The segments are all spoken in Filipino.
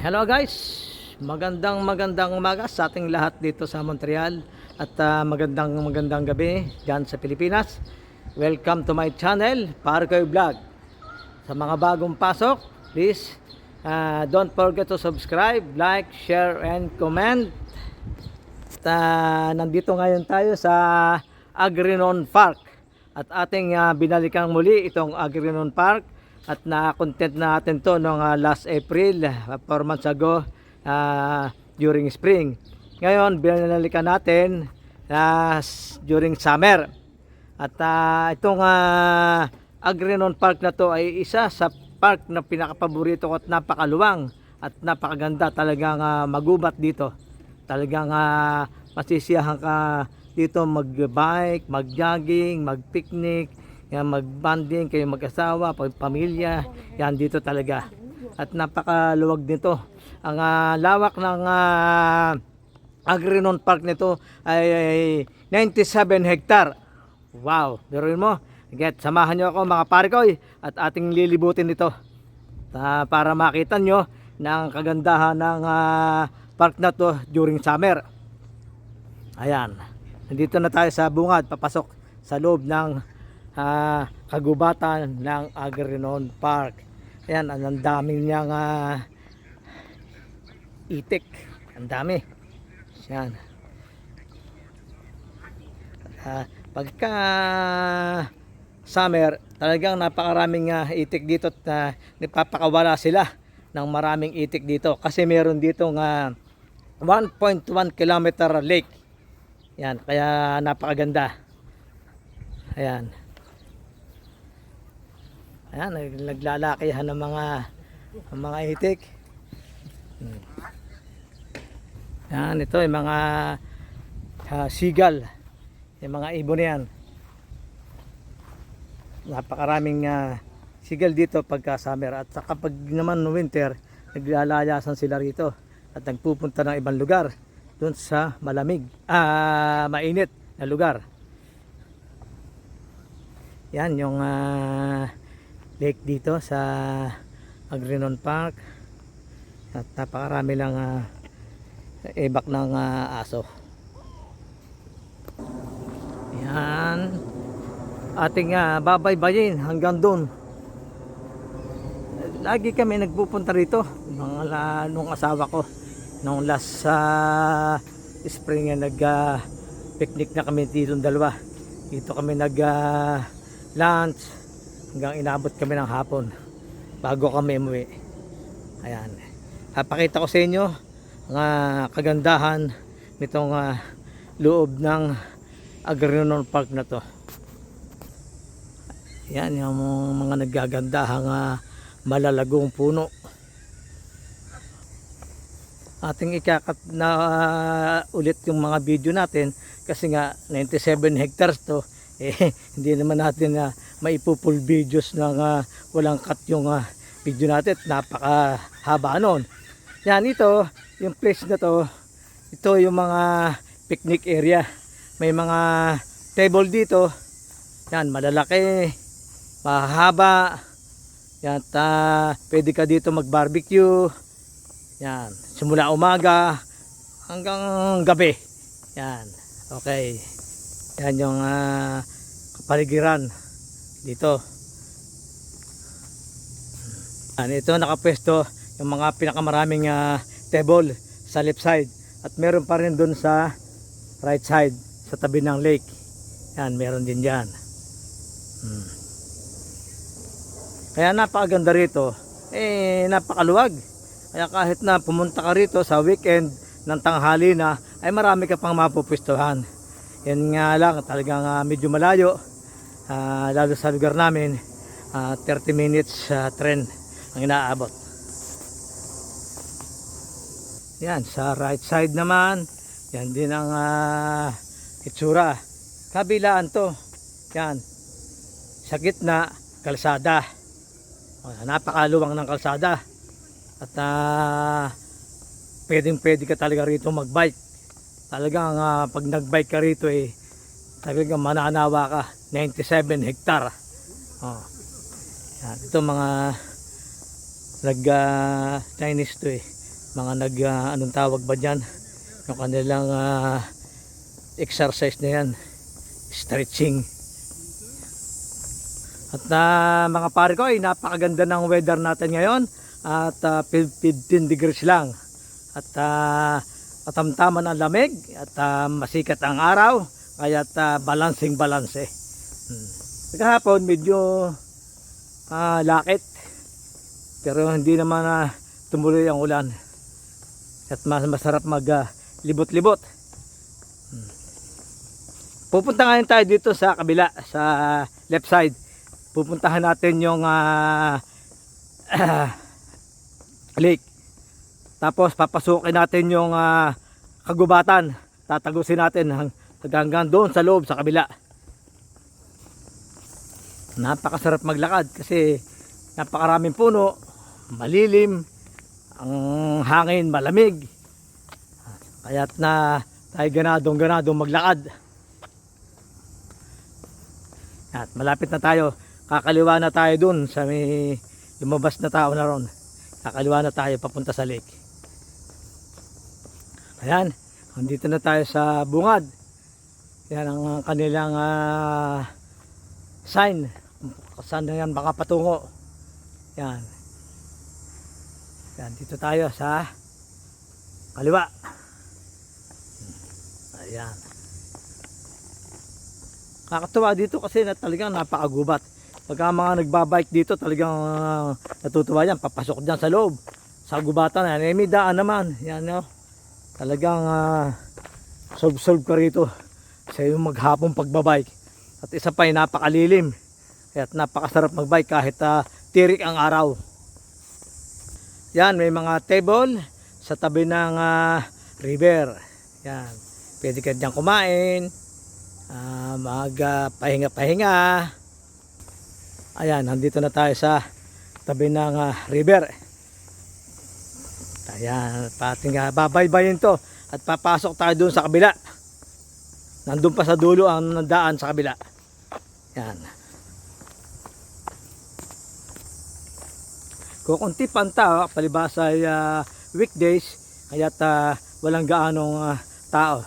Hello guys, magandang umaga sa ating lahat dito sa Montreal at magandang gabi dyan sa Pilipinas. Welcome to my channel, Parkoy Vlog. Sa mga bagong pasok, please don't forget to subscribe, like, share, and comment. At nandito ngayon tayo sa Agrinon Park at ating binalikan muli itong Agrinon Park. At na-content natin to noong last April, 4 months ago, during spring. Ngayon, binalikan natin during summer. At itong Agrinon Park na to ay isa sa park na pinakapaborito ko at napakaluwang at napakaganda. Talagang magubat dito. Talagang masisiyahan ka dito mag-bike, mag-jogging, mag-picnic. Yan, mag-bonding kayo mag-asawa, pamilya, yan dito talaga. At napakaluwag nito. Ang lawak ng Agrinon Park nito ay 97 hektar. Wow, biruin mo. Samahan nyo ako mga parikoy at ating lilibutin ito para makita nyo ng kagandahan ng park na to during summer. Ayan, nandito na tayo sa bungad, papasok sa loob ng kagubatan ng Agrinon Park. Ayan, ang daming niyang itik. Ang dami. Ayan. Pagka summer, talagang napakaraming itik dito at nagpapakawala sila ng maraming itik dito. Kasi meron ditong 1.1 kilometer lake. Ayan, kaya napakaganda. Ayan. Ayan, naglalakihan ng mga itik. Ayan, ito yung mga seagull. Yung mga ibon yan. Napakaraming seagull dito pagka summer. At kapag naman winter, naglalayasan sila rito. At nagpupunta ng ibang lugar. Doon sa malamig, mainit na lugar. Yan yung lake dito sa Agrinon Park. At napakarami lang ibak ng aso. Yan ating babaybayin hanggang doon. Lagi kami nagpupunta rito nung asawa ko nung last spring nag picnic na kami dito dalawa. Dito kami nag lunch hanggang inabot kami ng hapon bago kami umuwi. Ayan, papakita ko sa inyo ang kagandahan nitong loob ng Agrinon Park na to. Yan yung mga naggagandahang malalagong puno. Ating ikakat na ulit yung mga video natin kasi nga 97 hectares to. Hindi naman natin maipupul videos ng walang cut yung video natin. Napakahaba nun. Yan, ito yung place na to. Ito yung mga picnic area. May mga table dito. Yan, malalaki, mahaba. Yan, pwede ka dito mag barbecue. Yan, simula umaga hanggang gabi. Yan, okay. Yan yung kapaligiran dito. Ito nakapwesto yung mga pinakamaraming table sa left side. At meron pa rin dun sa right side sa tabi ng lake. Yan, meron din dyan. Kaya napakaganda rito. Napakaluwag. Kaya kahit na pumunta ka rito sa weekend ng tanghali na, ay marami ka pang mapupwestuhan. Yan nga lang, talagang medyo malayo, lalo sa lugar namin, 30 minutes train ang inaabot. Yan, sa right side naman, yan din ang itsura. Kabilaan to, yan, sa gitna, kalsada. Napakaluwang ng kalsada. At pwede ka talaga rito magbike. Talagang pag nagbike ka rito talagang mananawa ka. 97 hektar. Yan, ito mga Chinese to mga anong tawag ba dyan, yung kanilang exercise na yan, stretching. At mga pare ko, ay napakaganda ng weather natin ngayon at 15 degrees lang at katamtaman ang lamig at masikat ang araw, kaya balancing balanse. Kahapon medyo lakit, pero hindi naman tumuloy ang ulan at masarap mag libot-libot. Pupunta ngayon tayo dito sa kabila, sa left side. Pupuntahan natin yung lake. Tapos papasukin natin yung kagubatan. Tatagusin natin hanggang doon sa loob, sa kabila. Napakasarap maglakad kasi napakaraming puno, malilim, ang hangin malamig. Kaya't tayo ganadong maglakad. At malapit na tayo. Kakaliwa na tayo dun sa may lumabas na tao na ron. Kakaliwa na tayo papunta sa lake. Ayan, andito na tayo sa bungad. Yan ang kanilang sign. Saan na yan baka patungo. Yan. Yan, dito tayo sa kaliwa. Ayan. Kakatuwa dito kasi talagang napakagubat. Pagka mga nagbabike dito, talagang natutuwa yan. Papasok dyan sa loob, sa gubatan. Yan, may daan naman. Yan, no? Talagang solve ka rito sa yung maghapong pagbabike. At isa pa ay napakalilim. Kaya napakasarap magbike kahit tirik ang araw. Yan, may mga table sa tabi ng river. Yan, pwede ka dyan kumain, pahinga-pahinga. Ayan, nandito na tayo sa tabi ng river. Ayan, babaybayin to at papasok tayo doon sa kabila. Nandun pa sa dulo ang daan sa kabila. Yan. Kukunti panta, palibasa ay weekdays, kaya't walang gaanong tao.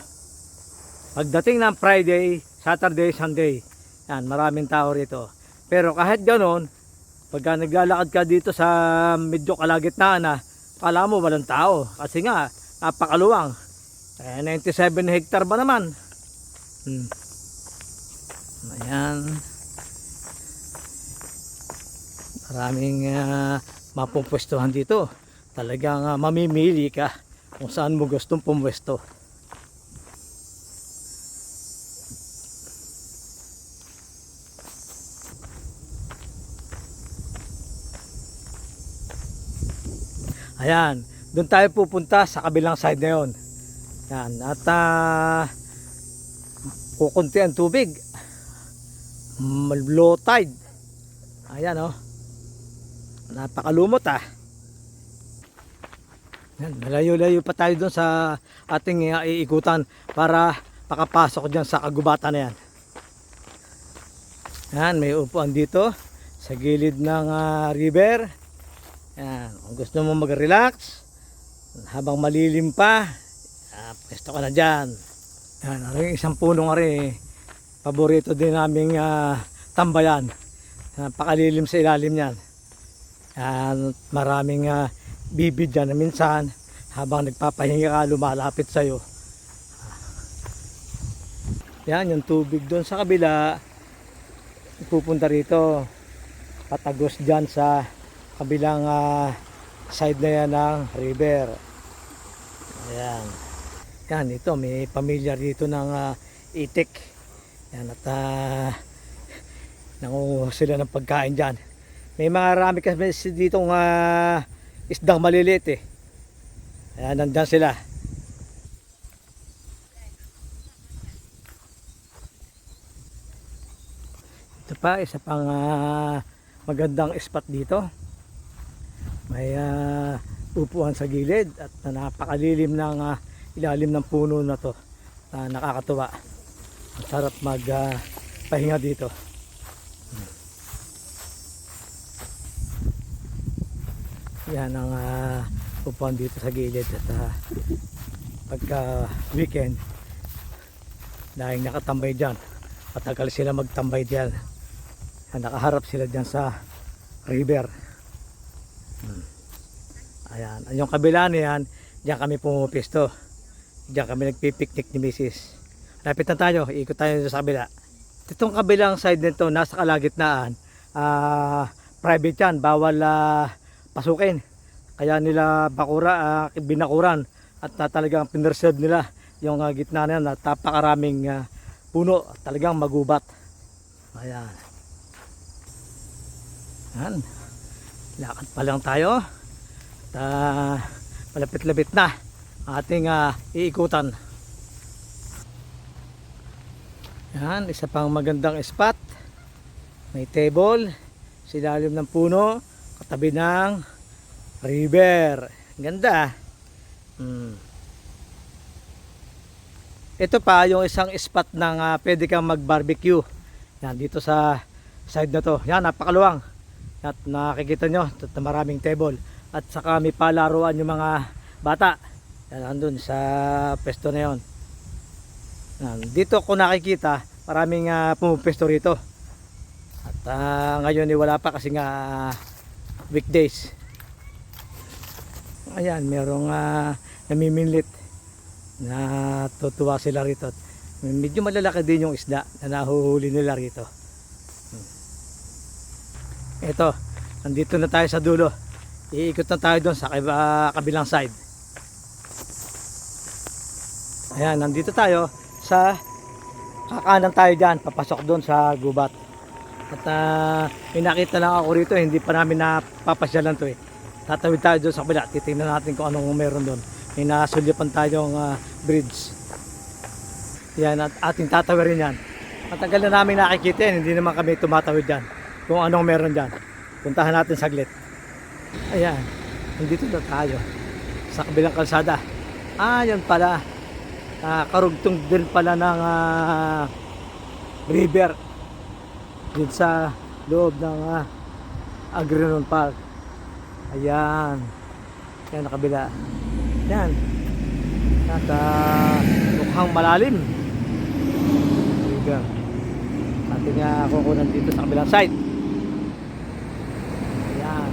Pagdating ng Friday, Saturday, Sunday, yan, maraming tao rito. Pero kahit ganoon, pagka naglalakad ka dito sa medyo kalagitnaan kala mo walang tao. Kasi nga, napakaluwang. 97 hectare ba naman? Ayan. Maraming mapupwestuhan dito. Talagang mamimili ka kung saan mo gustong pumwesto. Ayan, doon tayo pupunta sa kabilang side na yon. Yan, at kukunti ang tubig. Low tide. Ayan, oh. Napakalumot Yan, malayo-layo pa tayo doon sa ating iikutan para makapasok dyan sa kagubatan na yan. Yan, may upuan dito sa gilid ng river. Yan, kung gusto mo mag-relax habang malilim pa, pwesto ka na dyan. Yan, isang puno nga rin, paborito din naming tambayan. Napakalilim sa ilalim yan. Yan, maraming bibid dyan na minsan habang nagpapahinga ka, lumalapit sa'yo. Yan, yung tubig doon sa kabila pupunta rito, patagos dyan sa kabilang side na yan ng river. Ayan. Yan, ito may pamilya dito ng itik. Yan, at nangunguha sila ng pagkain dyan. May marami kasi ditong isdang maliliit Ayan, nandyan sila. Ito pa, isa pang magandang spot dito. May upuan sa gilid at napakalilim ng ilalim ng puno na to. Nakakatuwa. Masarap pahinga dito. Yan ang upuan dito sa gilid at pagka weekend dahil nakatambay dyan, matagal sila magtambay dyan, nakaharap sila dyan sa river. Ayan, yung kabila na yan, dyan kami pumipisto, dyan kami nagpipiknik ni Mrs. Lapit na tayo, ikot tayo sa kabila. Itong kabilang side nito, nasa kalagitnaan, private yan, bawal pasukin. Kaya nila binakuran at talagang pinreserve nila yung gitna na yan, at napakaraming puno, talagang magubat. Ayan. Ayan. Lakad pa lang tayo. At malapit-lapit na ating iikutan. Ayan, isa pang magandang spot. May table, silalim ng puno, katabi ng river. Ganda. Ito pa yung isang spot ng pwede kang mag-barbecue. Yan, dito sa side na to. Yan, napakaluwang. At nakikita nyo, maraming table. At saka may palaruan yung mga bata. Yan, andun sa pesto na yon. Yan, dito ko nakikita, maraming pumupesto rito. At ngayon wala pa kasi nga weekdays. Ayan, merong namiminlit na tutuwa sila rito. Medyo malalaki din yung isda na nahuhuli nila rito. Ito, nandito na tayo sa dulo. Iikot na tayo doon sa kabilang side. Ayan, nandito tayo sa kakanan tayo dyan, papasok doon sa gubat. At may nakita lang ako rito, hindi pa namin napapasyalan to eh. Tatawid tayo doon sa kabila, titingnan natin kung anong meron doon. May nasulyapan tayong bridge. Yan, at ating tatawirin yan. Matagal na namin nakikita yan, hindi naman kami tumatawid dyan. Kung anong meron dyan, puntahan natin saglit. Ayan, nandito na tayo sa kabilang kalsada. Yan pala, karugtong din pala ng river din sa loob ng Agrinon Park. Ayan, yan na kabila. Yan, at mukhang malalim. Ating kukunan dito sa kabilang side. Ayan.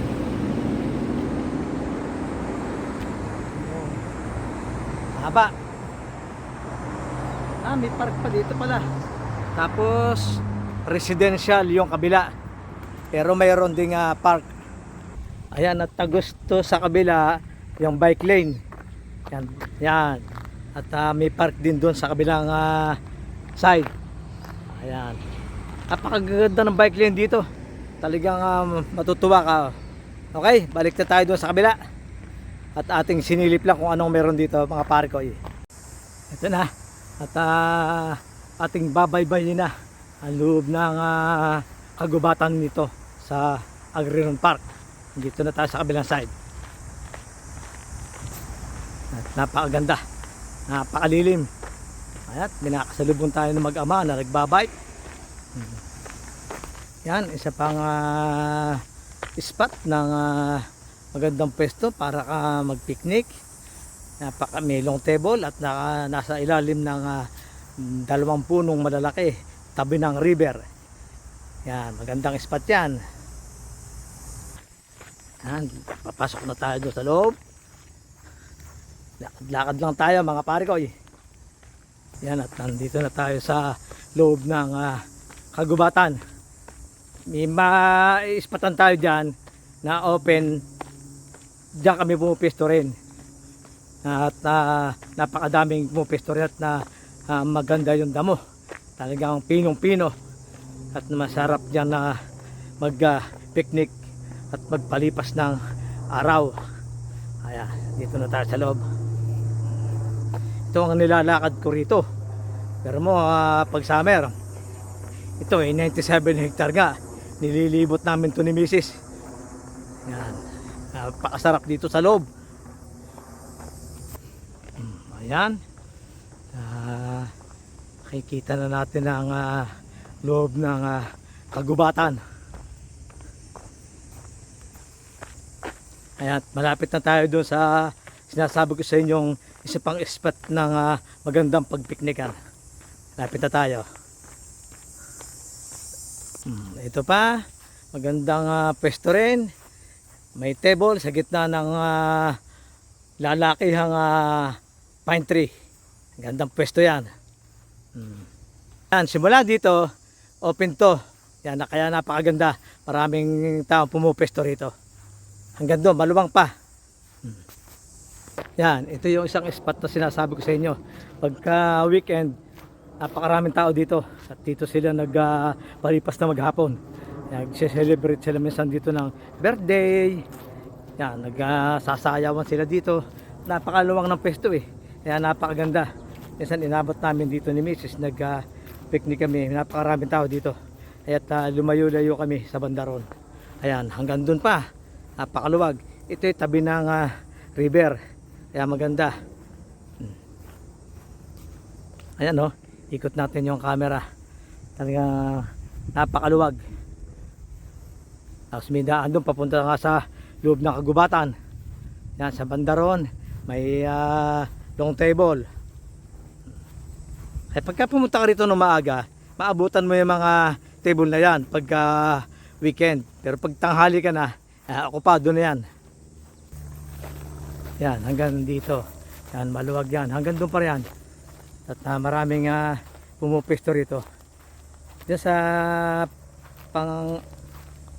Haba. May park pa dito pala. Tapos residential yung kabila. Pero mayroon ding park. Ayan, at gusto sa kabila yung bike lane. Yan, yan. At may park din doon sa kabilang side. Ayan. Napakaganda ng bike lane dito. Talagang matutuwa ka. Okay, balik na tayo doon sa kabila. At ating sinilip lang kung anong meron dito, mga pare ko. Ito na. At ating babaybayin na ang loob ng kagubatan nito sa Agrinon Park. Dito na tayo sa kabilang side. At napakaganda, napakalilim. At binakasalubong tayo ng mag-ama na nagbabike. Yan, isa pang spot ng magandang pwesto para ka mag-picnic. May long table at nasa ilalim ng dalawang punong malalaki, tabi ng river. Yan, magandang spot yan. Yan, papasok na tayo doon sa loob. Lakad lang tayo mga pare ko. Yan, at nandito na tayo sa loob ng kagubatan. May maispatan tayo dyan na open. Diyan kami pumipisto rin. At napakadaming pumipisto rin at maganda yung damo. Talagang pinong-pino. At masarap dyan na mag-picnic at magpalipas ng araw. Ayan, dito na tayo sa loob. Ito ang nilalakad ko rito. Pero pag summer, ito 97 hectare nga. Nililibot namin to ni Mrs. Yan, napakasarap dito sa loob. Ayan, makikita na natin ang loob ng kagubatan. Ayan, malapit na tayo doon sa sinasabi ko sa inyong isa pang spot ng magandang pagpiknikan. Malapit na tayo. Ito pa, magandang pwesto rin. May table sa gitna ng lalakihang pine tree. Gandang pwesto yan. Yan, simula dito, open to. Yan, kaya napakaganda. Maraming tao pumupesto rito. Hanggang doon, maluwang pa. Yan, ito yung isang spot na sinasabi ko sa inyo. Pagka weekend, napakaraming tao dito. At dito sila nagpalipas na maghapon. Nag-celebrate sila minsan dito ng birthday. Yan, nagsasayawan sila dito. Napakaluwang ng pwesto eh. Kaya napakaganda. Minsan inabot namin dito ni Mrs. Nag-picnic kami. Napakaraming tao dito. At lumayo-layo kami sa bandaron. Ayan, hanggang doon pa. Napakaluwag. Ito ay tabi ng river. Kaya maganda. Ayan o. Ikot natin yung camera. Talagang napakaluwag. Tapos may daan doon papunta nga sa loob ng kagubatan. Yan, sa bandaron may long table. Ay pagka pumunta ka rito ng maaga, maabutan mo yung mga table na yan pagka weekend. Pero pag tanghali ka na, okupado na yan. Yan, hanggang dito. Yan, maluwag yan. Hanggang doon pa yan. At maraming pumupesto rito. Diyan sa pang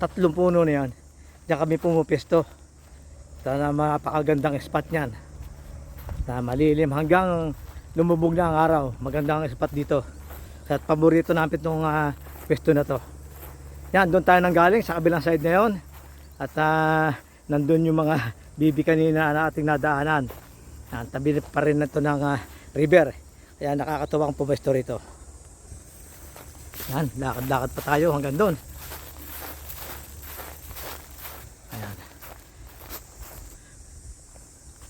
3 puno na yan, diyan kami pumupesto. Sana mapakagandang spot yan. Na malilim hanggang lumubog na ang araw. Magandang spot dito. At paborito namin itong pesto na to. Yan, doon tayo nang galing sa kabilang side na yon. At nandun yung mga bibi kanina na ating nadaanan. Yan, tabi pa rin na ito ng river. Kaya nakakatuwang pumesto rito. Yan, lakad-lakad pa tayo hanggang doon. Ayan.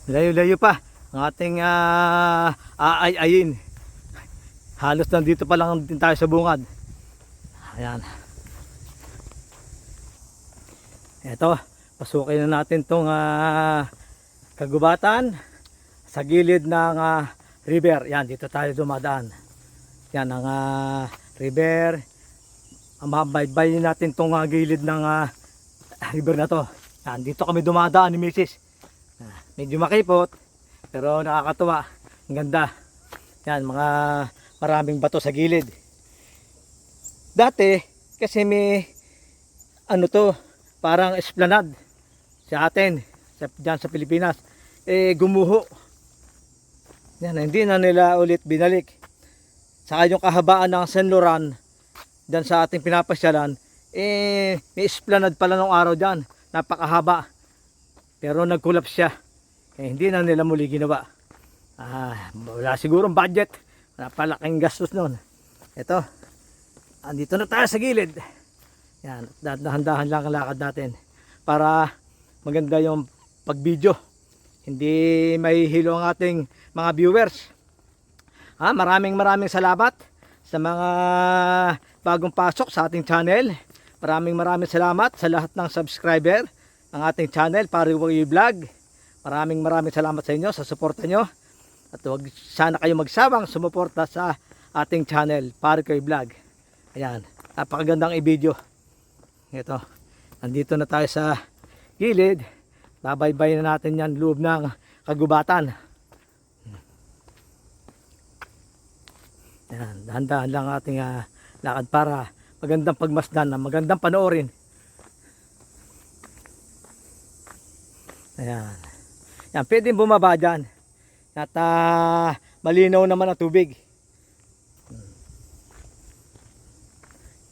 Layo-layo pa ang ating aayayin. Halos nandito pa lang din tayo sa bungad. Ayan. Ito, pasukin na natin tong kagubatan sa gilid ng river. Yan, dito tayo dumadaan. Yan ang river. Mabaybayin natin tong gilid ng river na to. Yan, dito kami dumadaan ni Mrs. Medyo makipot pero nakakatuwa. Ang ganda. Yan, mga maraming bato sa gilid. Dati kasi may ano to, parang esplanade sa atin, diyan sa Pilipinas. Gumuho. Yan, hindi na nila ulit binalik. Saka yung kahabaan ng San Loran diyan sa ating pinapasyalan, may esplanade pala nung araw diyan, napakahaba. Pero nag-collapse siya. Hindi na nila muli ginawa. Wala sigurong budget. Napalaking gastos noon. Ito. Andito na tayo sa gilid. Yan, dahan-dahan lang ang lakad natin para maganda yung pag-video. Hindi may hilo ang ating mga viewers. Maraming salamat sa mga bagong pasok sa ating channel. Maraming salamat sa lahat ng subscriber ng ating channel, Pariway Vlog. Maraming salamat sa inyo sa suporta nyo. At huwag sana kayo magsawang sumuporta sa ating channel, Pariway Vlog. Ayan, napakagandang i-video. Ito, nandito na tayo sa gilid. Babaybay na natin yan loob ng kagubatan. Yan, dahan-dahan lang ating lakad para magandang pagmasdan, magandang panoorin. Ayan. Yan, pwedeng bumaba dyan. At malinaw naman ang tubig.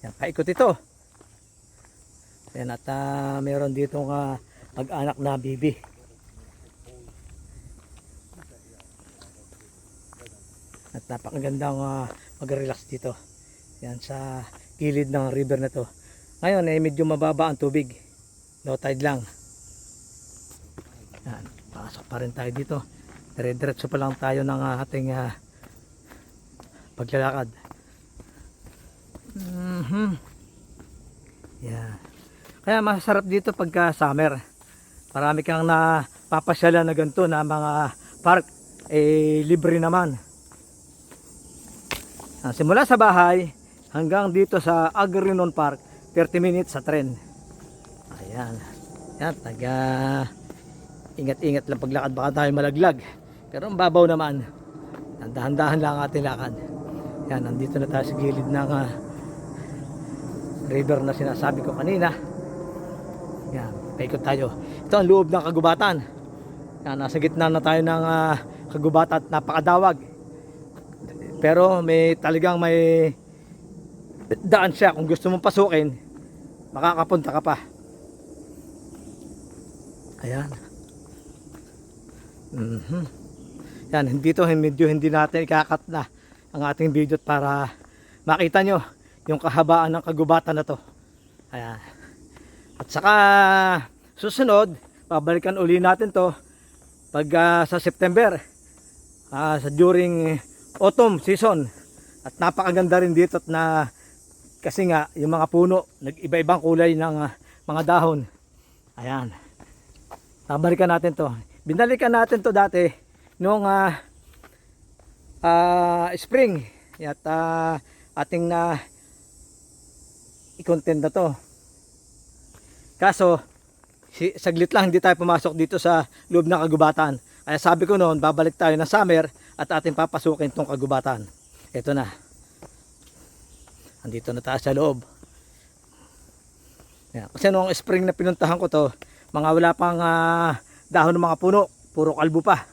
Yan, paikot ito. Ayan, at meron dito mag-anak na bibi. At napakagandang mag-relax dito. Yan sa gilid ng river na to. Ngayon medyo mababa ang tubig. Low tide lang. Yan, pasok pa rin tayo dito. Dire-diretso pa lang tayo ng ating paglalakad. Yan. Kaya masarap dito pagka summer. Marami kang napapasyalan na ganito na mga park, libre naman. Simula sa bahay hanggang dito sa Agrinon Park, 30 minutes sa tren. Ayan. Yan, ingat-ingat lang paglakad, baka tayo malaglag. Pero ang babaw naman. Dahan-dahan lang ang ating lakad. Yan, nandito na tayo sa gilid ng river na sinasabi ko kanina. Yan, paikot tayo. Ito ang loob ng kagubatan. Yan, nasa gitna na tayo ng kagubatan at napakadawag. Pero talagang may daan siya. Kung gusto mong pasukin, makakapunta ka pa. Ayan. Yan, dito medyo hindi natin ikakat na ang ating video para makita nyo yung kahabaan ng kagubatan na to. Ayan. At saka susunod, babalikan uli natin to pag sa September, during autumn season. At napakaganda rin dito kasi nga yung mga puno nag-iba-ibang kulay ng mga dahon. Ayan. Babalikan natin to. Binalikan natin to dati noong spring. At ating i-content na to. Kaso saglit lang hindi tayo pumasok dito sa loob ng kagubatan. Kaya sabi ko noon, babalik tayo ng summer at ating papasukin tong kagubatan. Ito na. Andito na tayo sa loob. Yan. Kasi noong spring na pinuntahan ko to, mga wala pang dahon ng mga puno, puro kalbo pa.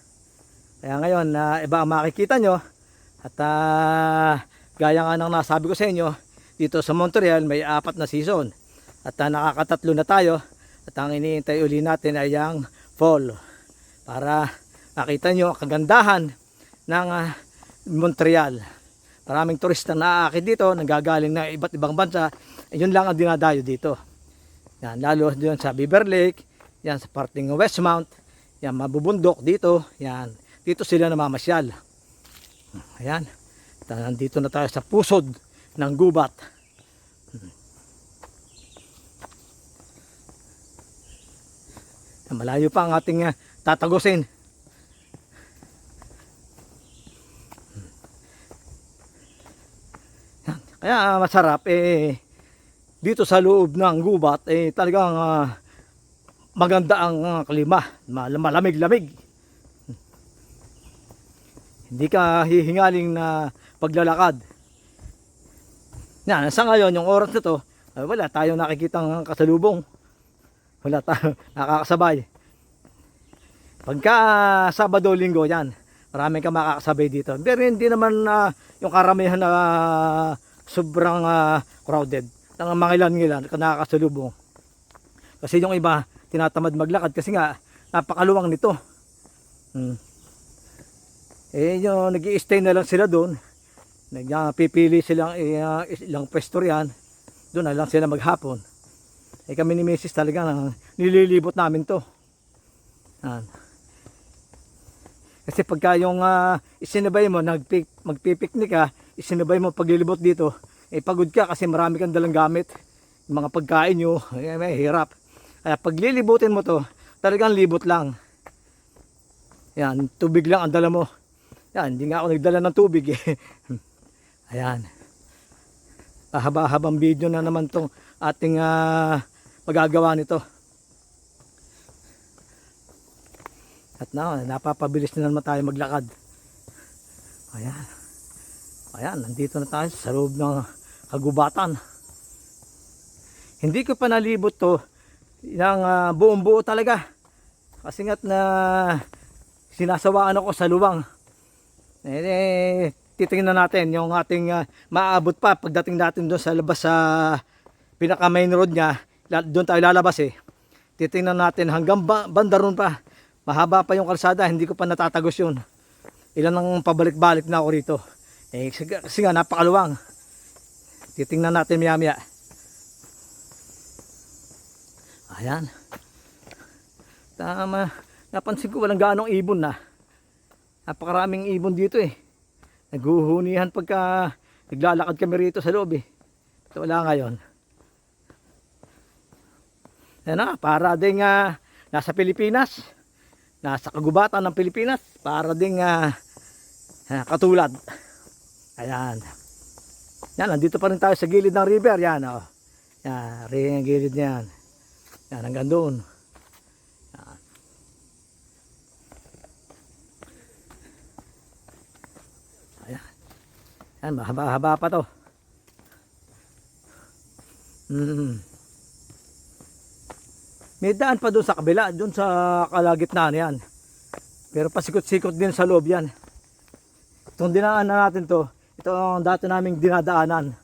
Kaya ngayon, iba ang makikita nyo. At gaya nga ng nasabi ko sa inyo, dito sa Montreal may 4 na season. At nakakatatlo na tayo. At ang iniintay uli natin ay ang fall. Para makita nyo ang kagandahan ng Montreal. Maraming turista na aakit dito, nanggagaling ng iba't ibang bansa. Yun lang ang dinadayo dito. Yan, lalo doon sa Beaver Lake, yan sa parting Westmount, yan mabubundok dito, yan. Dito sila namamasyal. Ayan. Nandito na tayo sa pusod ng gubat. Malayo pa ang ating tatagusin. Kaya masarap dito sa loob ng gubat talagang maganda ang klima, malamig-lamig. Hindi ka hihingaling na paglalakad. Yan, sa ngayon yung oras na to, wala tayong nakikitang kasalubong. Wala tayong nakakasabay. Pagka Sabado, Linggo yan, maraming ka makakasabay dito. Pero hindi naman yung karamihan na sobrang crowded. Ang mga ilan ka nakakasalubong. Kasi yung iba tinatamad maglakad kasi nga napakaluwang nito. Yung nag-i-stay na lang sila doon. Nagpipili silang ilang pwesto riyan. Doon na lang sila maghapon. Kami ni Mrs. talaga nililibot namin to. Kasi pagka yung isinabay mo, magpipiknik ka, isinabay mo paglilibot dito, pagod ka kasi marami kang dalang gamit. Yung mga pagkain nyo, may hirap. Kaya paglilibutin mo to, talagang libot lang. Yan, tubig lang ang dala mo. Yan, hindi nga ako nagdala ng tubig Ayan. Haba-habang video na naman tong ating magagawa nito. At napapabilis na naman tayo maglakad. Ayan. Ayan, nandito na tayo sa loob ng kagubatan. Hindi ko pa nalibot to ng buong buo talaga. Kasi nga't na sinasawaan ako sa luwang. Titingnan natin yung ating maaabot pa pagdating natin doon sa labas sa pinaka main road niya. Doon tayo lalabas Titingnan natin hanggang banda ron pa. Mahaba pa yung kalsada, hindi ko pa natatagos yun. Ilan ang pabalik-balik na ako rito. Kasi nga napakaluwang. Titingnan natin maya-maya. Ayan. Tama. Napansin ko walang gaanong ibon na. Napakaraming ibon dito Naguhunihan pagka naglalakad kami rito sa loob Ito wala ngayon. Ayan para ding nasa Pilipinas, nasa kagubatan ng Pilipinas, para ding katulad. Ayan. Yan, nandito pa rin tayo sa gilid ng river. Yan, oh. Yan, rin ang gilid niyan. Yan, hanggang doon. Yan. Ayan. Yan, mahaba-haba pa to. May daan pa doon sa kabila, doon sa kalagitnaan yan. Pero pasikot-sikot din sa loob yan. Itong dinaanan natin to, ito ang dati naming dinadaanan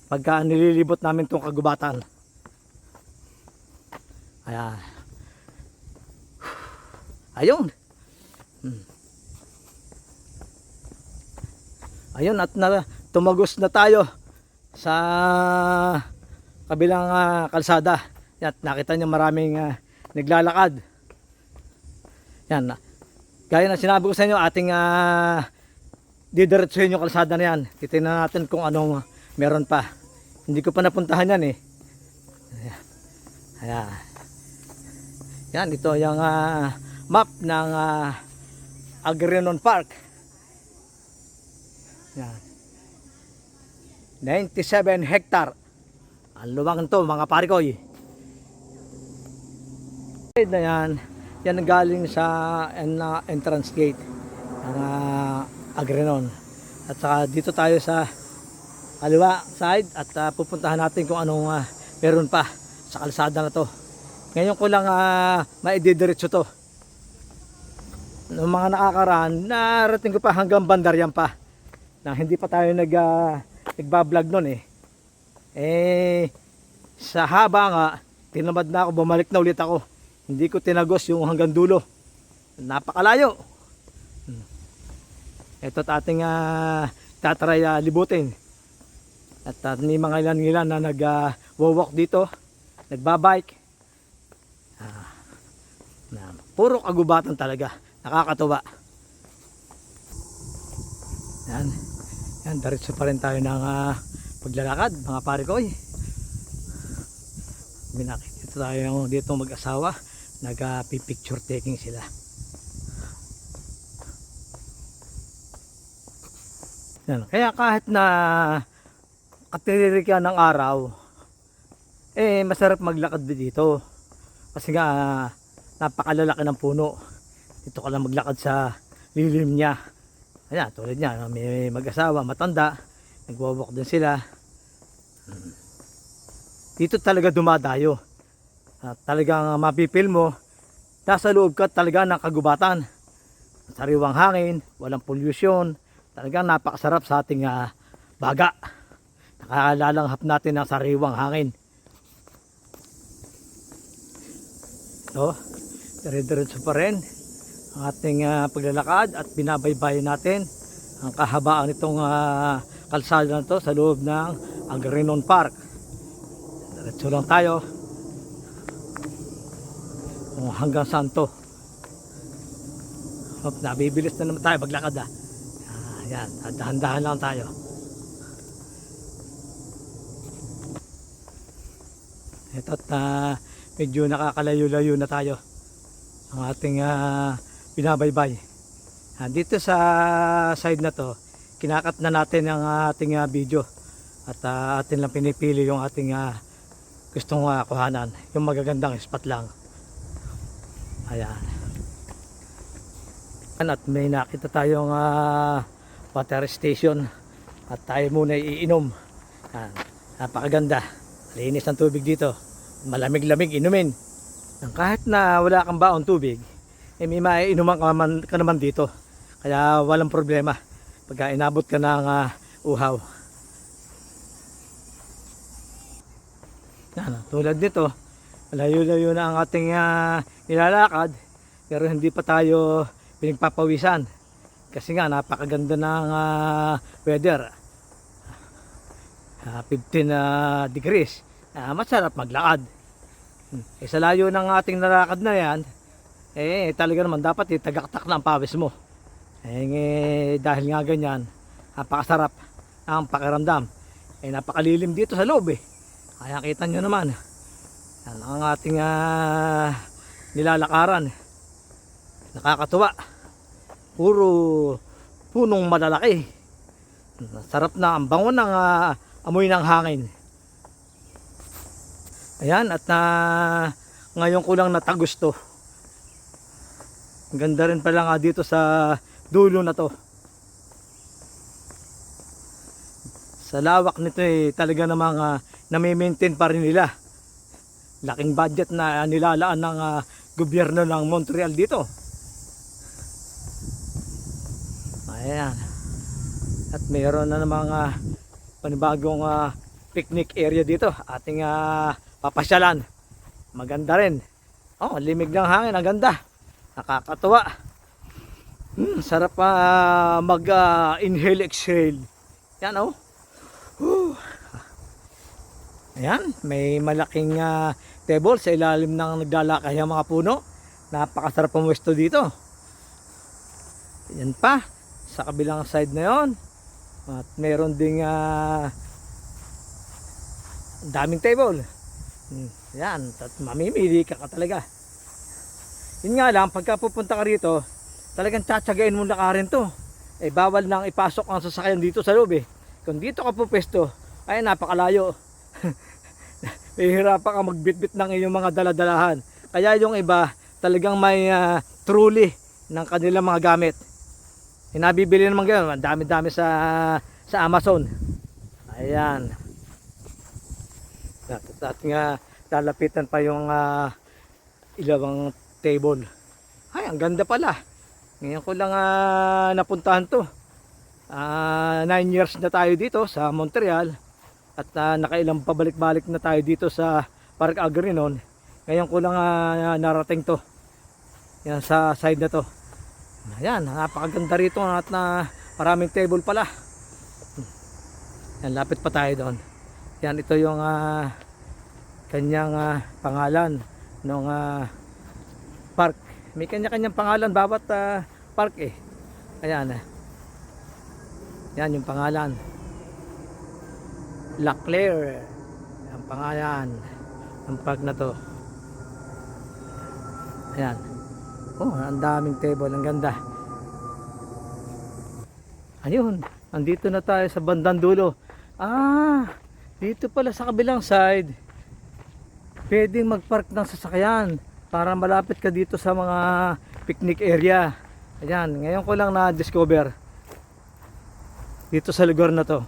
pagka nililibot namin itong kagubatan. Ayan. Ayun. Ayun, at tumagos na tayo sa kabilang kalsada. At nakita nyo maraming naglalakad. Yan. Gaya na sinabi ko sa inyo, ating didiretsuhin yung kalsada na yan. Titingnan natin kung anong meron pa. Hindi ko pa napuntahan yan eh. Ayan. Yan, ito yung map ng Agrinon Park. Yan. 97 hectare. Ang luwang to mga parikoy. Na yan, yan galing sa entrance gate ng Agrinon. At saka dito tayo sa kaliwa side at pupuntahan natin kung anong meron pa sa kalsada na to. Ngayon ko lang maididiretso to. Noong mga nakakaraan, narating ko pa hanggang Bandaryan pa. Na hindi pa tayo nagbablog nun eh. Sa haba nga, tinamad na ako, bumalik na ulit ako. Hindi ko tinagos yung hanggang dulo. Napakalayo. Ito't ating tatry libutin. At may mga ilan na nag-walk dito, nagbabike. Puro kagubatan talaga. Nakakatuwa. Yan. Yan, diretso pa rin tayo ng paglalakad, mga pare ko. Binakit tayo dito mag-asawa. Nag-picture taking sila. Yan. Kaya kahit na katiririk yan ng araw, masarap maglakad dito. Kasi nga, napakalalaki ng puno. Dito ka lang maglakad sa lilim niya. Ayan, tulad niya, may mag-asawa, matanda. Nagwawalk din sila. Dito talaga dumadayo. Talagang mapipil mo, nasa loob ka talaga ng kagubatan. Sariwang hangin, walang pollution. Talagang napakasarap sa ating baga. Nakalalanghap natin ng sariwang hangin. So, dire-diretso pa rin ang ating paglalakad at binabaybayin natin ang kahabaan nitong kalsada na to sa loob ng Agrinon Park. Diretso lang tayo hanggang saan to. Nabibilis na naman tayo maglakad yan, dahan-dahan lang tayo. Ito't medyo nakakalayo-layo na tayo ang ating binabaybay. Dito sa side na to, kinakat na natin ang ating video at atin lang pinipili yung ating gustong kuhanan, yung magagandang spot lang. Ayan. At may nakita tayong water station at tayo muna iinom. Napakaganda, linis ng tubig dito, malamig-lamig inumin. Kahit na wala kang baon tubig, may maiinuman ka naman dito, kaya walang problema pagka inabot ka ng uhaw. Tulad nito, layo-layo na ang ating nilalakad, pero hindi pa tayo pinagpapawisan kasi nga napakaganda ng weather. 15 degrees, masarap maglakad. Sa layo ng ating nalakad na yan, talaga naman dapat tagaktak na ang pawis mo. Dahil nga ganyan, napakasarap ang pakiramdam. Napakalilim dito sa loob. Kaya kita nyo naman, Yan ang ating nilalakaran. Nakakatuwa. Puro punong malalaki. Sarap na ang bango ng amoy ng hangin. Ayan, at ngayon ko lang natagusto. Ang ganda rin pala nga dito sa dulo na to. Sa lawak nito talaga namang nami-maintain pa rin nila. Laking budget na nilalaan ng gobyerno ng Montreal dito. Ayan. At mayroon na namang panibagong picnic area dito. Ating papasyalan. Maganda rin. Oh, limig ng hangin, ang ganda. Nakakatuwa. Sarap mag-inhale, exhale. Yan oh. Ayan, may malaking table sa ilalim ng naglalakay ang mga puno. Napakasarap pumuwesto dito. Yan pa, sa kabilang side na yon. At meron ding daming table. Yan, at mamimili ka talaga. Yun nga lang, pagka pupunta ka rito, talagang tsatsagain mo lakarin to. Bawal nang ipasok ang sasakyan dito sa loob Kung dito ka pupesto, ay napakalayo. Hihirapan ka magbitbit ng iyong mga daladalahan. Kaya yung iba, talagang may truly ng kanilang mga gamit. Nabibili naman ganyan, dami-dami sa Amazon. Ayan. At nga lalapitan pa yung ilawang table. Ay, ang ganda pala. Ngayon ko lang napuntahan to. 9 years na tayo dito sa Montreal. At nakailang pabalik-balik na tayo dito sa Parc Agrinon. Ngayon ko lang narating to. Yan sa side na to. Ayan, napakaganda rito at maraming table pala. Yan, lapit pa tayo doon. Yan, ito yung kanyang pangalan ng park. May kanya-kanyang pangalan bawat park Ayan. Yan yung pangalan. La Claire ang pangalan ng park na to. Ayan. Oh, ang daming table, ang ganda. Ayun, andito na tayo sa bandang dulo. Dito pala sa kabilang side pwedeng magpark ng sasakyan para malapit ka dito sa mga picnic area. Ayan, ngayon ko lang na-discover dito sa lugar na to.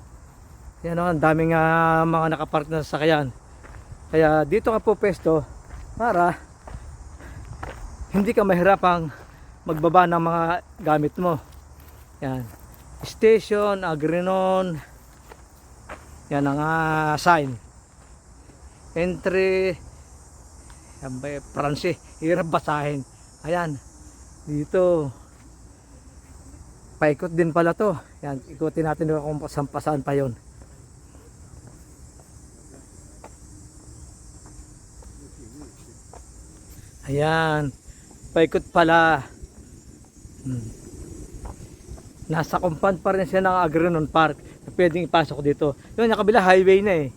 Yan ang daming mga nakapark na sasakyan. Kaya dito ka po pwesto para hindi ka mahirapang magbaba ng mga gamit mo. Yan. Station, Agrinon. Yan ang sign. Entry. Yan ba, Pranse. Hirap basahin. Ayan. Dito. Paikot din pala to. Yan. Ikutin natin kung pasan pa yon. Ayan. Paikot pala. Nasa compound pa rin siya ng Agrinon Park. Pwedeng ipasok dito. Yun, yung kabila highway na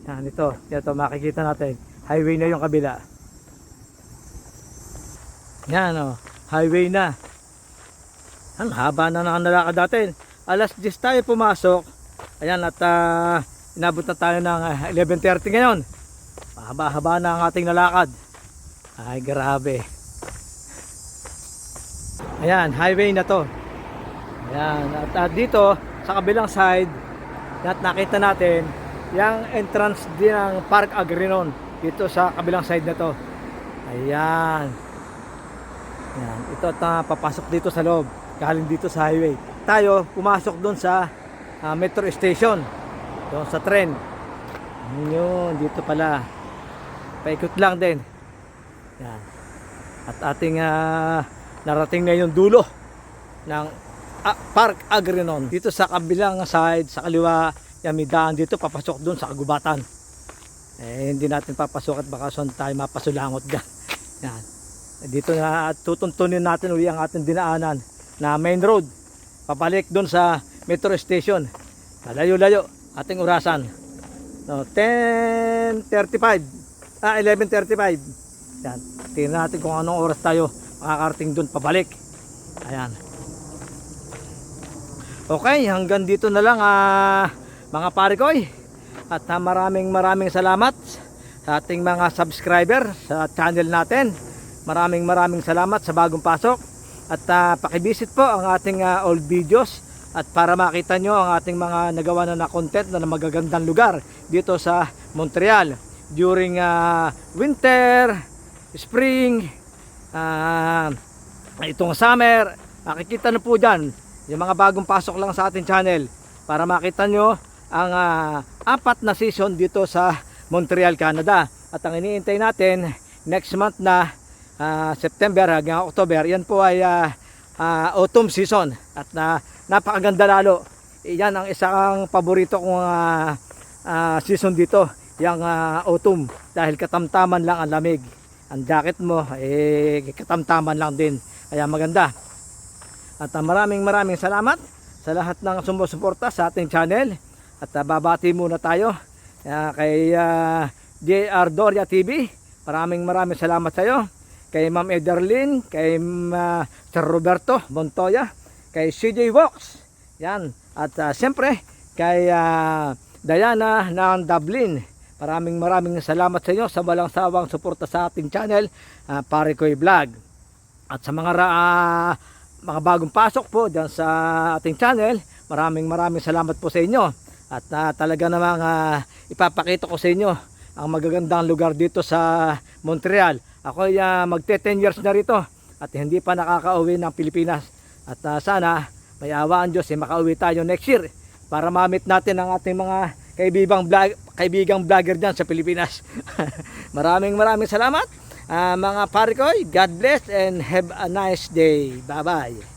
Yan, ito. Ito, makikita natin. Highway na yung kabila. Yan, highway na. Ang haba na nalakad natin. Alas 10 tayo pumasok. Ayan, at inabot na tayo ng 11:30 ngayon. Mahaba-haba na ang ating nalakad. Ay, grabe. Ayan, highway na to. Ayan, at dito sa kabilang side, at nakita natin yung entrance din ng Parc Agrinon dito sa kabilang side na to. Ayan. Ayan, ito at papasok dito sa loob, galing dito sa highway. Tayo pumasok doon sa metro station, doon sa tren. Yun, dito pala. Paikot lang din. Ayan. At ating narating na yung dulo ng Parc Agrinon. Dito sa kabilang side, sa kaliwa, yan may daan dito, papasok doon sa kagubatan. Hindi natin papasok at baka saan tayo mapasulangot dyan. Yan. Dito na tutuntunin natin uli ang ating dinaanan na main road. Papalik doon sa metro station. Malayo-layo ating orasan. No, 10:35. 11:35. Yan. Tingnan natin kung anong oras tayo makakarating doon pabalik. Ayan. Okay, hanggang dito na lang mga pare ko. At maraming salamat sa ating mga subscriber sa channel natin. Maraming salamat sa bagong pasok. At pakivisit po ang ating old videos at para makita nyo ang ating mga nagawa na content na magagandang lugar dito sa Montreal during winter, spring, itong summer. Makikita nyo po dyan yung mga bagong pasok lang sa ating channel para makita nyo ang 4 na season dito sa Montreal, Canada. At ang iniintay natin next month na September hanggang October, yan po ay autumn season at napakaganda lalo. Yan ang isang paborito kong season dito, yung autumn, dahil katamtaman lang ang lamig. Ang jacket mo katamtaman lang din, kaya maganda. At maraming salamat sa lahat ng sumusuporta sa ating channel. At babati muna tayo kay JR Doria TV. Maraming salamat sa iyo. Kay Ma'am Ederlyn, kay Sir Roberto Montoya, kay CJ Vox, yan. At siyempre kay Diana ng Dublin. Maraming salamat sa inyo sa walang sawang suporta sa ating channel, Pare Koy Vlog. At sa mga bagong pasok po dyan sa ating channel, maraming salamat po sa inyo. At talaga namang ipapakita ko sa inyo ang magagandang lugar dito sa Montreal. Ako ay magte 10 years na rito at hindi pa nakakauwi ng Pilipinas. At sana may awa ang Diyos makauwi tayo next year para ma-meet natin ang ating mga kaibigang vlogger dyan sa Pilipinas. maraming salamat mga pare ko. God bless and have a nice day. Bye bye.